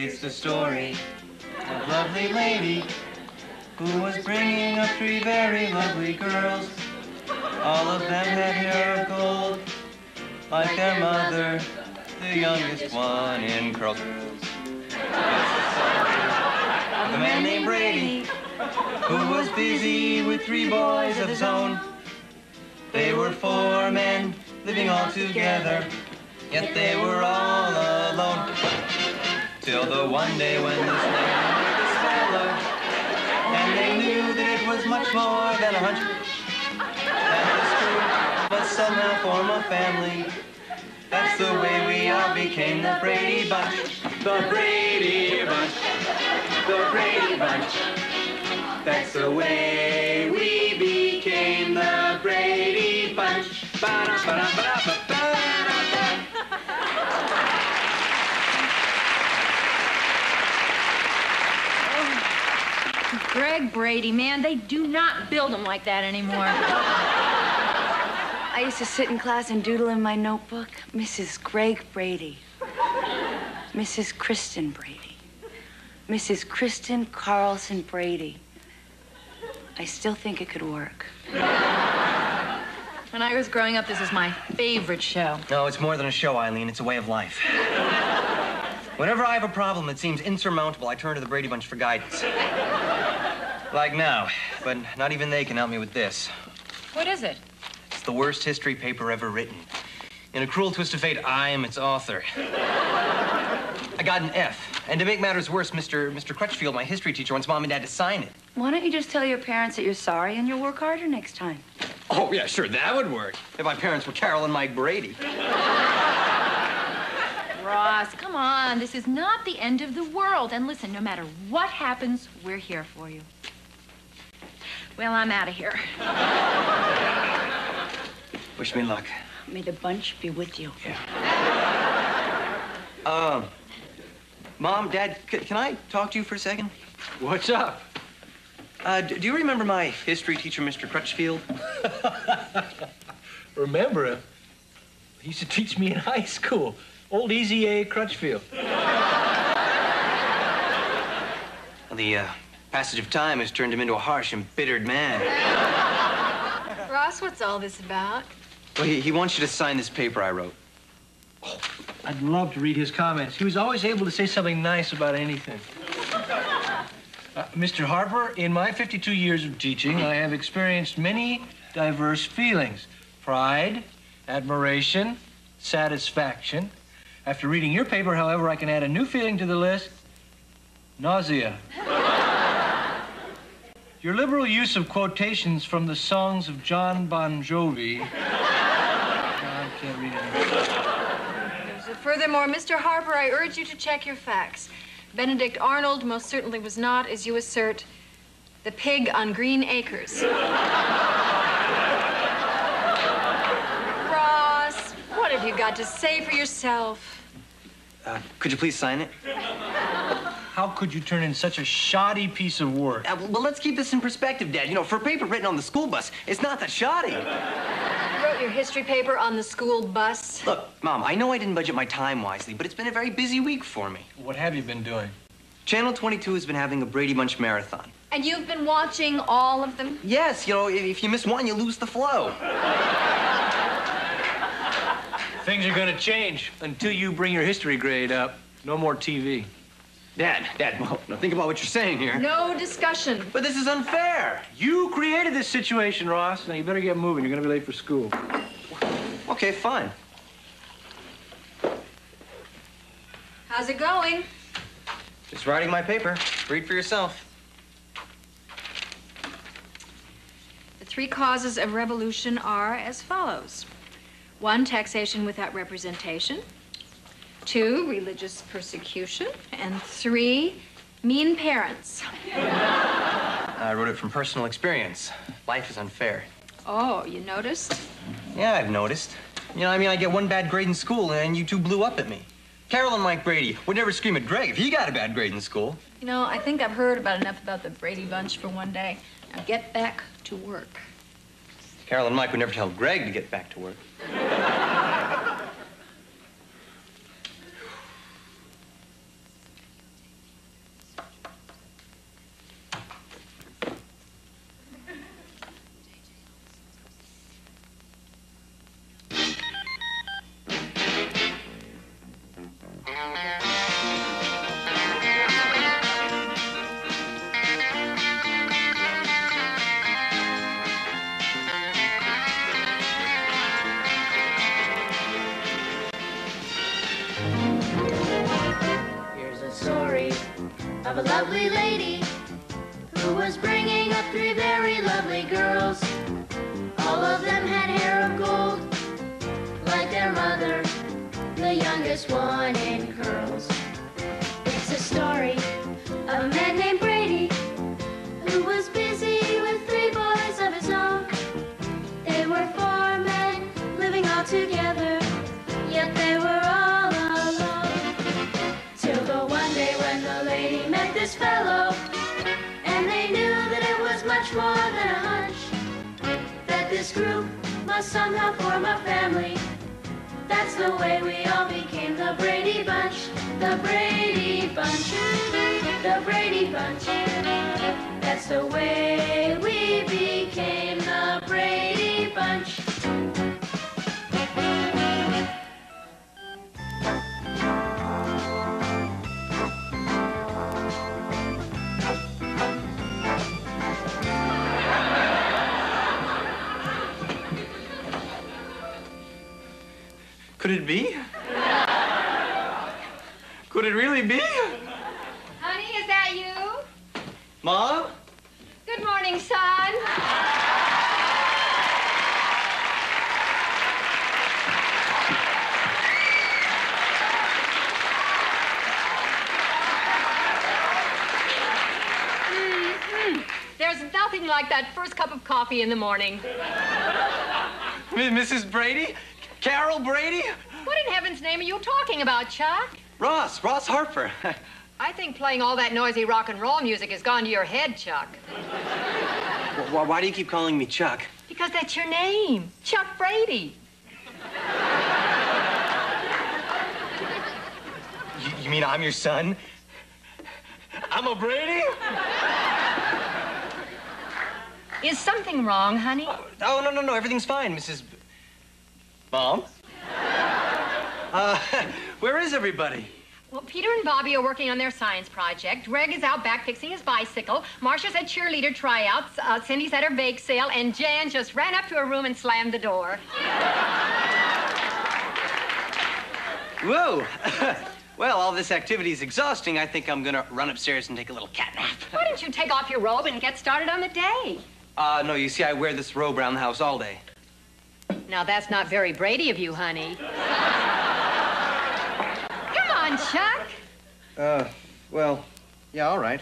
It's the story of a lovely lady who was bringing up 3 very lovely girls. All of them had hair of gold, like their mother, the youngest one in curls. It's the story of a man named Brady who was busy with 3 boys of his own. They were 4 men living all together, yet they were all alone. Till the one day when this lady made a speller, and they knew that it was much more than a hunch. That was true, but somehow form a family. That's the way we all became the Brady Bunch. The Brady Bunch. The Brady Bunch. That's the way we became the Brady Bunch. Ba-da-ba-da-ba-da-ba-ba. Greg Brady, man, they do not build them like that anymore. I used to sit in class and doodle in my notebook, Mrs. Greg Brady, Mrs. Kristen Brady, Mrs. Kristen Carlson Brady. I still think it could work. When I was growing up, this was my favorite show. No, it's more than a show, Eileen. It's a way of life. Whenever I have a problem that seems insurmountable, I turn to the Brady Bunch for guidance. Like now, but not even they can help me with this. What is it? It's the worst history paper ever written. In a cruel twist of fate, I am its author. I got an F. And to make matters worse, Mr. Crutchfield, my history teacher, wants Mom and Dad to sign it. Why don't you just tell your parents that you're sorry and you'll work harder next time? Oh, yeah, sure, that would work. If my parents were Carol and Mike Brady. Ross, come on. This is not the end of the world. And listen, no matter what happens, we're here for you. Well, I'm out of here. Wish me luck. May the bunch be with you. Yeah. Mom, Dad, can I talk to you for a second? What's up? Do you remember my history teacher, Mr. Crutchfield? Remember him? He used to teach me in high school. Old Easy A. Crutchfield. Well, the passage of time has turned him into a harsh, embittered man. Ross, what's all this about? Well, he wants you to sign this paper I wrote. Oh, I'd love to read his comments. He was always able to say something nice about anything. Mr. Harper, in my 52 years of teaching, I have experienced many diverse feelings. Pride, admiration, satisfaction. After reading your paper, however, I can add a new feeling to the list: nausea. Your liberal use of quotations from the songs of John Bon Jovi. I can't read it. Furthermore, Mr. Harper, I urge you to check your facts. Benedict Arnold most certainly was not, as you assert, the pig on Green Acres. Ross, what have you got to say for yourself? Could you please sign it? How could you turn in such a shoddy piece of work? Well, let's keep this in perspective, Dad. You know, for a paper written on the school bus, it's not that shoddy. You wrote your history paper on the school bus? Look, Mom, I know I didn't budget my time wisely, but it's been a very busy week for me. What have you been doing? Channel 22 has been having a Brady Bunch marathon. And you've been watching all of them? Yes, you know, if you miss one, you lose the flow. Things are gonna change until you bring your history grade up. No more TV. Dad, well, now think about what you're saying here. No discussion. But this is unfair. You created this situation, Ross. Now you better get moving. You're gonna be late for school. Okay, fine. How's it going? Just writing my paper. Read for yourself. The 3 causes of revolution are as follows. 1, taxation without representation. 2, religious persecution. And 3, mean parents. I wrote it from personal experience. Life is unfair. Oh, you noticed? Yeah, I've noticed. You know, I get one bad grade in school, and you two blew up at me. Carol and Mike Brady would never scream at Greg if he got a bad grade in school. You know, I think I've heard about enough about the Brady Bunch for one day. Now get back to work. Carol and Mike would never tell Greg to get back to work. Here's a story of a lovely lady who was bringing up 3 very lovely girls. All of them had hair of gold, like their mother, the youngest one in curls. It's a story of a man named Brady who was busy with 3 boys of his own. They were 4 men living all together, yet they were all alone. Till the one day when the lady met this fellow, and they knew that it was much more than a hunch, that this group must somehow form a family. That's the way we all became the Brady Bunch, the Brady Bunch, the Brady Bunch. That's the way we became the Brady Bunch. Could it be? Could it really be? Honey, is that you? Mom? Good morning, son. There's nothing like that first cup of coffee in the morning. Mrs. Brady? Carol Brady? What in heaven's name are you talking about, Chuck? Ross Harper. I think playing all that noisy rock and roll music has gone to your head, Chuck. Why do you keep calling me Chuck? Because that's your name, Chuck Brady. You mean I'm your son? I'm a Brady? Is something wrong, honey? Oh, no, everything's fine, Mrs. Mom? Where is everybody? Well, Peter and Bobby are working on their science project. Greg is out back fixing his bicycle. Marcia's at cheerleader tryouts. Cindy's at her bake sale. And Jan just ran up to her room and slammed the door. Whoa. Well, all this activity is exhausting. I think I'm gonna run upstairs and take a little cat nap. Why don't you take off your robe and get started on the day? No, you see, I wear this robe around the house all day. Now, that's not very Brady of you, honey. Come on, Chuck. Well, yeah, all right.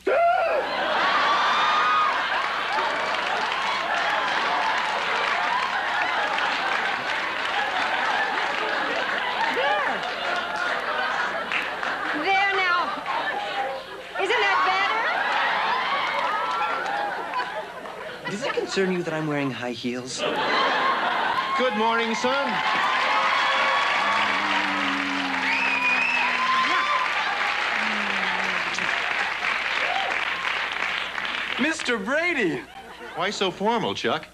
There now. Isn't that better? Does it concern you that I'm wearing high heels? Good morning, son. Mr. Brady! Why so formal, Chuck?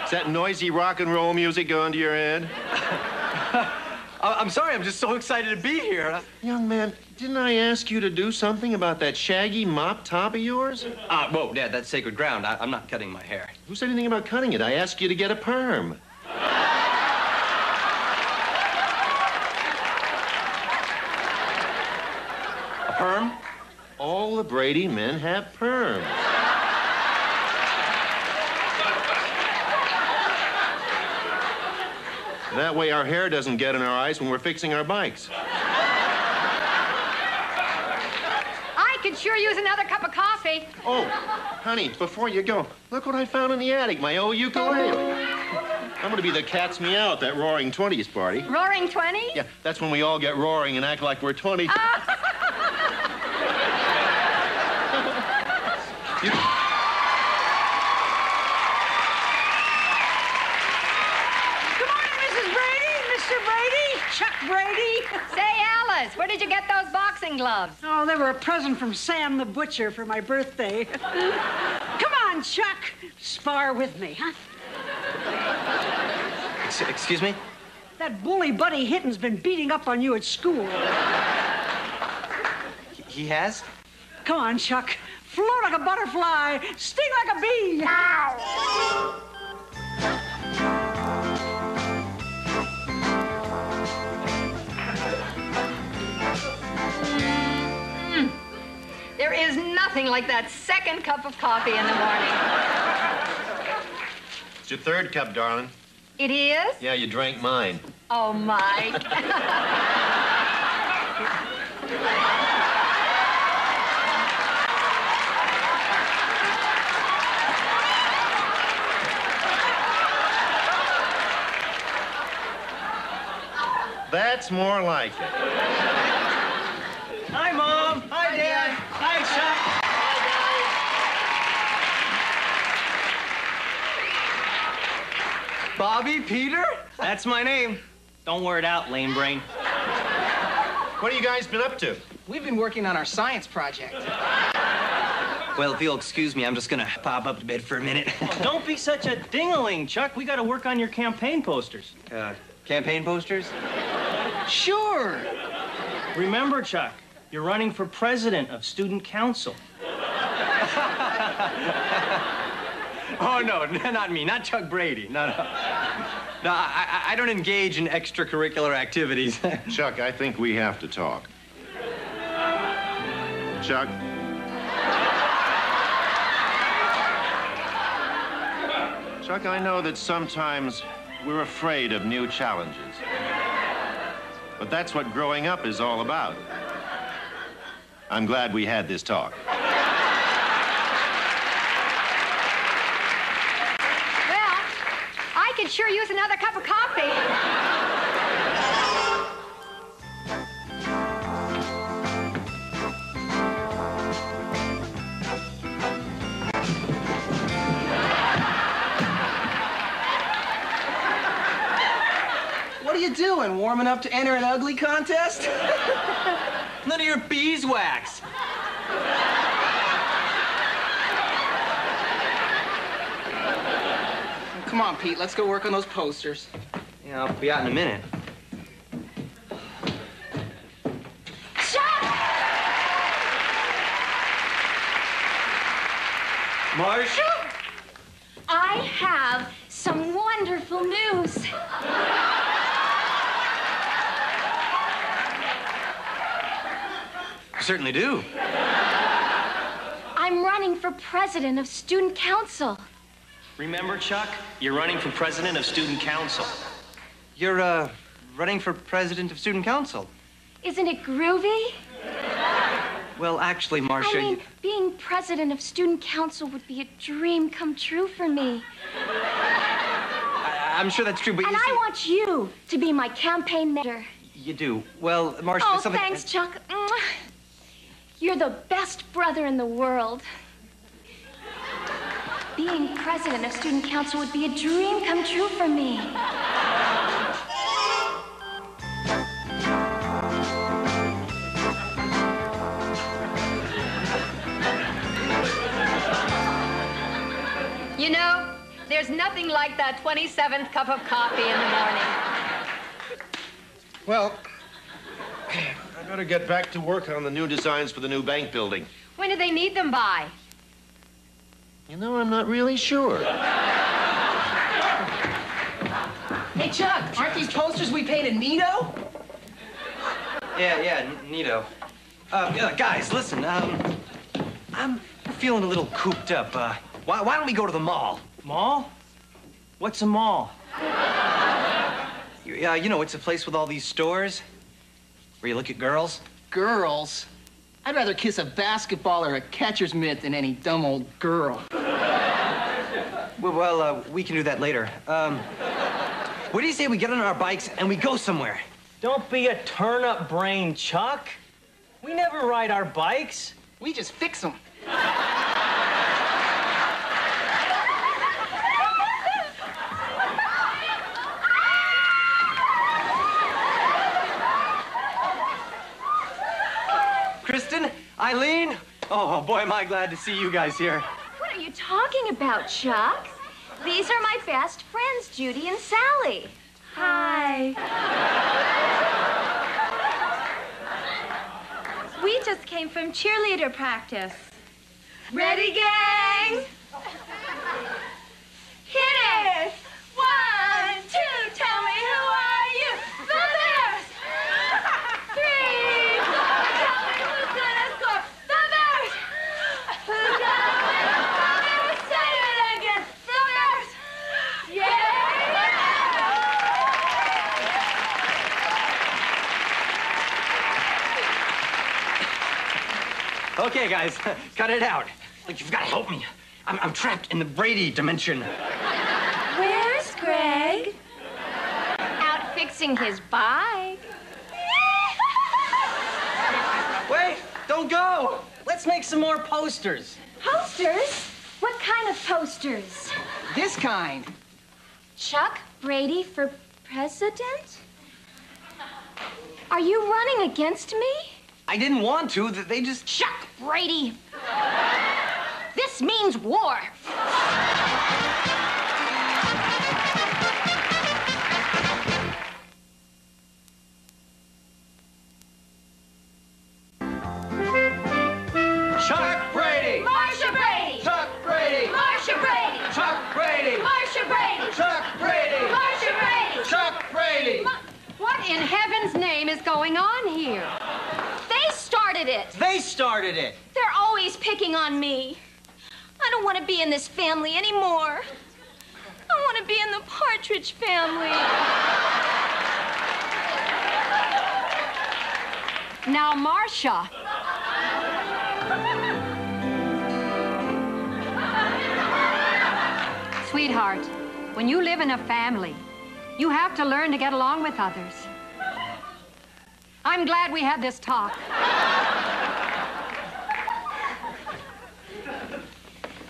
Is that noisy rock and roll music going to your head? I'm sorry, I'm just so excited to be here. Young man, didn't I ask you to do something about that shaggy mop top of yours? Whoa, Dad, that's sacred ground. I'm not cutting my hair. Who said anything about cutting it? I asked you to get a perm. all the Brady men have perms. That way our hair doesn't get in our eyes when we're fixing our bikes. I could sure use another cup of coffee. Oh, honey, before you go, look what I found in the attic, my old ukulele. I'm gonna be the cat's meow at that Roaring 20s party. Roaring 20? Yeah, that's when we all get roaring and act like we're 20. Chuck Brady. Say, Alice, where did you get those boxing gloves? Oh, they were a present from Sam the Butcher for my birthday. Come on, Chuck. Spar with me, huh? Excuse me? That bully Buddy Hitton's been beating up on you at school. He has? Come on, Chuck. Float like a butterfly. Sting like a bee. Ow! There is nothing like that second cup of coffee in the morning. It's your third cup, darling. It is? Yeah, you drank mine. Oh, Mike. That's more like it. Hi, Mom. Hi, Dad. Hi, Chuck. Bobby, Peter? That's my name. Don't wear it out, lame brain. What have you guys been up to? We've been working on our science project. Well, if you'll excuse me, I'm just gonna pop up to bed for a minute. Don't be such a ding-a-ling, Chuck. We got to work on your campaign posters. Campaign posters? Sure. Remember, Chuck, you're running for president of student council. Oh, no, not me. Not Chuck Brady. No. No, I don't engage in extracurricular activities. Chuck, I think we have to talk. Chuck? Chuck, I know that sometimes we're afraid of new challenges. But that's what growing up is all about. I'm glad we had this talk. Well, I could sure use another cup of coffee. What are you doing? Warming up to enter an ugly contest? None of your beeswax. Come on, Pete. Let's go work on those posters. Yeah, I'll be out in a minute. Marcia? I have some wonderful news. I certainly do. I'm running for president of student council. Remember, Chuck, you're running for president of student council. You're, running for president of student council. Isn't it groovy? Well, actually, Marcia... I mean, being president of student council would be a dream come true for me. I'm sure that's true, but And you see... I want you to be my campaign manager. You do. Well, Marcia, Oh, there's something... thanks, Chuck. You're the best brother in the world. Being president of student council would be a dream come true for me. You know, there's nothing like that 27th cup of coffee in the morning. Well, I better get back to work on the new designs for the new bank building. When do they need them by? You know, I'm not really sure. Hey, Chuck, aren't these posters we painted Nito? Yeah, neato. Guys, listen, I'm feeling a little cooped up. Why don't we go to the mall? Mall? What's a mall? Yeah, you know, it's a place with all these stores where you look at girls. Girls? I'd rather kiss a basketball or a catcher's mitt than any dumb old girl. Well, we can do that later. What do you say we get on our bikes and we go somewhere? Don't be a turnip brain, Chuck. We never ride our bikes. We just fix them. Kristen, Eileen, oh boy, am I glad to see you guys here. What are you talking about, Chuck? These are my best friends, Judy and Sally. Hi. We just came from cheerleader practice. Ready, gang? Hit it! 1, 2, tell me who are you? The Bears! 3, 4, tell me who's gonna score? The Bears! Who's gonna win? The Bears! Say it again! The Bears! Okay, guys, cut it out. Like, you've got to help me. I'm trapped in the Brady dimension. Where's Greg? Out fixing his bike. Wait, don't go. Let's make some more posters. Posters? What kind of posters? This kind. Chuck Brady for president? Are you running against me? I didn't want to. They just... Chuck Brady! This means war! Chuck Brady! Marcia Brady! Chuck Brady! Marcia Brady! Chuck Brady! Marcia Brady! Chuck Brady! Marcia Brady! Chuck Brady! What in heaven's name is going on here? They started it! They started it! They're always picking on me. I don't want to be in this family anymore. I want to be in the Partridge family. Now, Marcia. Sweetheart, when you live in a family, you have to learn to get along with others. I'm glad we had this talk.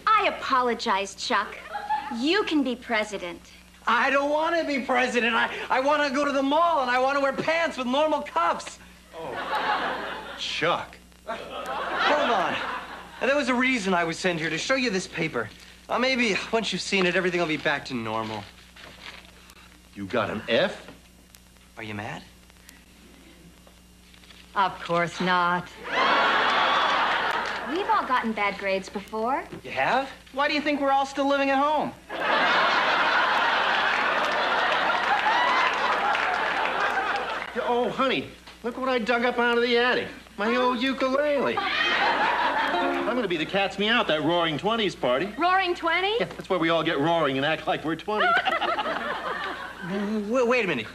I apologize, Chuck. You can be president. I don't want to be president. I want to go to the mall, and I want to wear pants with normal cuffs. Oh, Chuck. Hold on. There was a reason I was sent here, to show you this paper. Maybe once you've seen it, everything will be back to normal. You got an F? Are you mad? Of course not. We've all gotten bad grades before. You have? Why do you think we're all still living at home? Oh, honey, look what I dug up out of the attic. My old ukulele. I'm going to be the cat's meow at that Roaring Twenties party. Roaring 20? Yeah, that's where we all get roaring and act like we're 20. Wait a minute.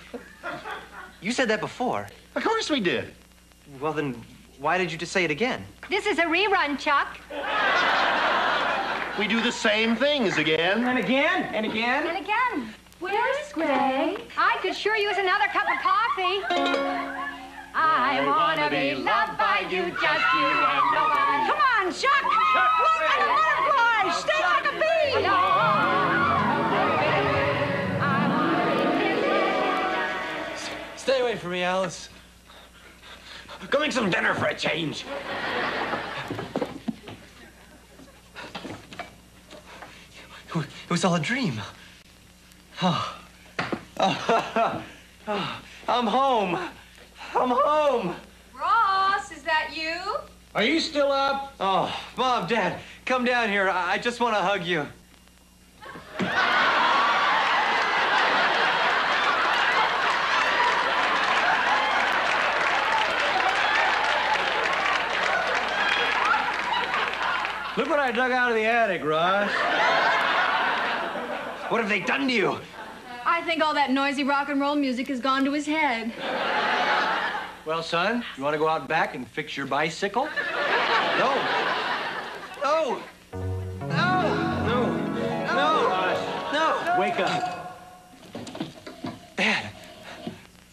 You said that before. Of course we did. Well, then, why did you just say it again? This is a rerun, Chuck. We do the same things again. And again, and again. And again. Where's Greg? I could sure use another cup of coffee. I want to be loved by you, just you and nobody. Come on, Chuck! Look at the butterfly! Stay like a bee! Stay away from me, Alice. Go make some dinner for a change. It was all a dream. Oh. I'm home. I'm home. Ross, is that you? Are you still up? Oh, Mom, Dad, come down here. I just want to hug you. Look what I dug out of the attic, Ross. What have they done to you? I think all that noisy rock and roll music has gone to his head. Well, son, you want to go out back and fix your bicycle? No. No. No. No. No. Ross, No. wake up. Dad,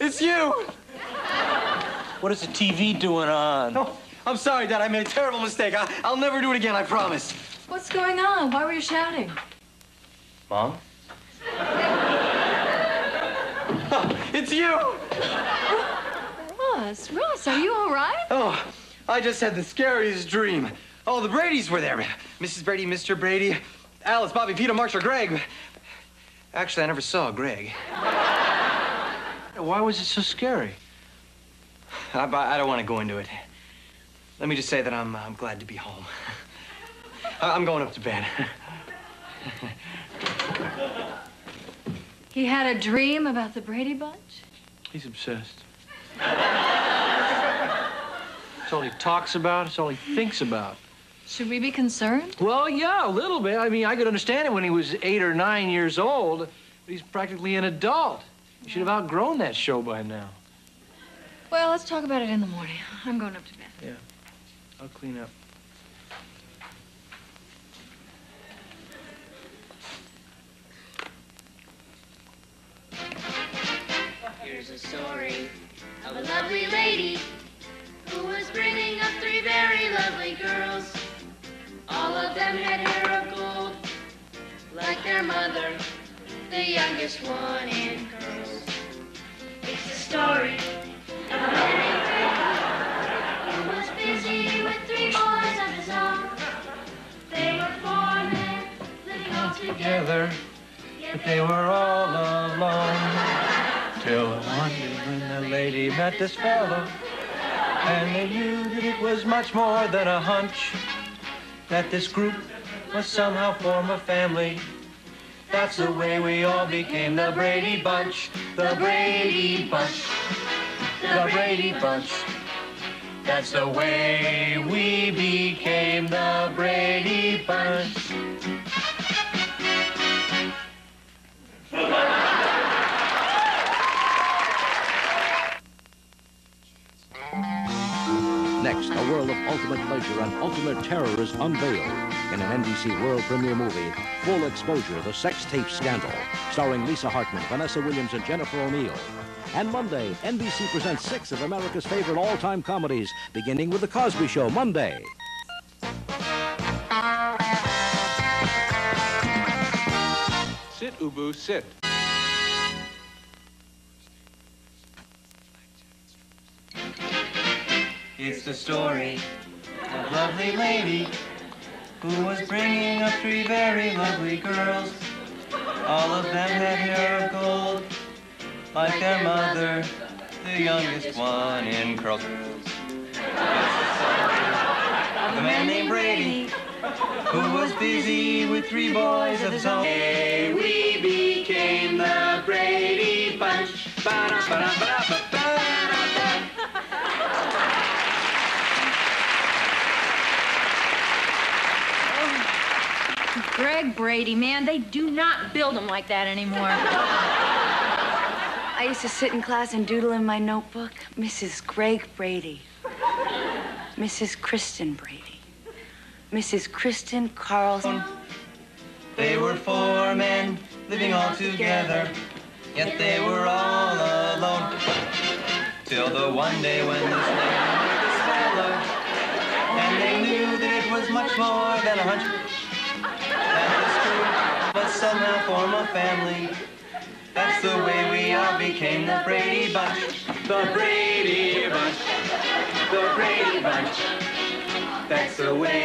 it's you. What is the TV doing on? No, I'm sorry, Dad. I made a terrible mistake. I'll never do it again, I promise. What's going on? Why were you shouting? Mom? It's you! Ross, are you all right? Oh, I just had the scariest dream. Oh, the Bradys were there. Mrs. Brady, Mr. Brady, Alice, Bobby, Peter, Marshall, Greg. Actually, I never saw Greg. Why was it so scary? I don't want to go into it. Let me just say that I'm glad to be home. I'm going up to bed. He had a dream about the Brady Bunch? He's obsessed. It's all he talks about. It's all he thinks about. Should we be concerned? Well, yeah, a little bit. I mean, I could understand it when he was 8 or 9 years old. But he's practically an adult. He should have outgrown that show by now. Well, let's talk about it in the morning. I'm going up to bed. Yeah, I'll clean up. Here's a story of a lovely lady who was bringing up 3 very lovely girls. All of them had hair of gold, like their mother, the youngest one in curls. It's the story of a man named Grady who was busy with 3 boys of his own. They were 4 men living all together, But they were all alone. Till one day when the lady met this fellow, and they knew that it was much more than a hunch, that this group must somehow form a family. That's the way we all became the Brady Bunch. The Brady Bunch. The Brady Bunch. That's the way we became the Brady Bunch. Next, a world of ultimate pleasure and ultimate terror is unveiled in an NBC world premiere movie, Full Exposure, The Sex Tape Scandal, starring Lisa Hartman, Vanessa Williams, and Jennifer O'Neill. And Monday, NBC presents 6 of America's favorite all-time comedies, beginning with The Cosby Show, Monday. Sit, Ubu, sit. It's the story of a lovely lady who was bringing up 3 very lovely girls. All of them had hair of gold, like their mother, the youngest one in curls. It's the story of a man named Brady who was busy with 3 boys of his own. Hey, we became the Brady Bunch. Greg Brady, man, they do not build them like that anymore. I used to sit in class and doodle in my notebook, Mrs. Greg Brady, Mrs. Kristen Brady, Mrs. Kristen Carlson. They were 4 men living all together, yet they were all alone. Till the one day when this lady met this fella, and they knew that it was much more than a hunch, that this group must somehow form a family. That's the way we all became the Brady Bunch. The Brady Bunch. The Brady Bunch. That's the way.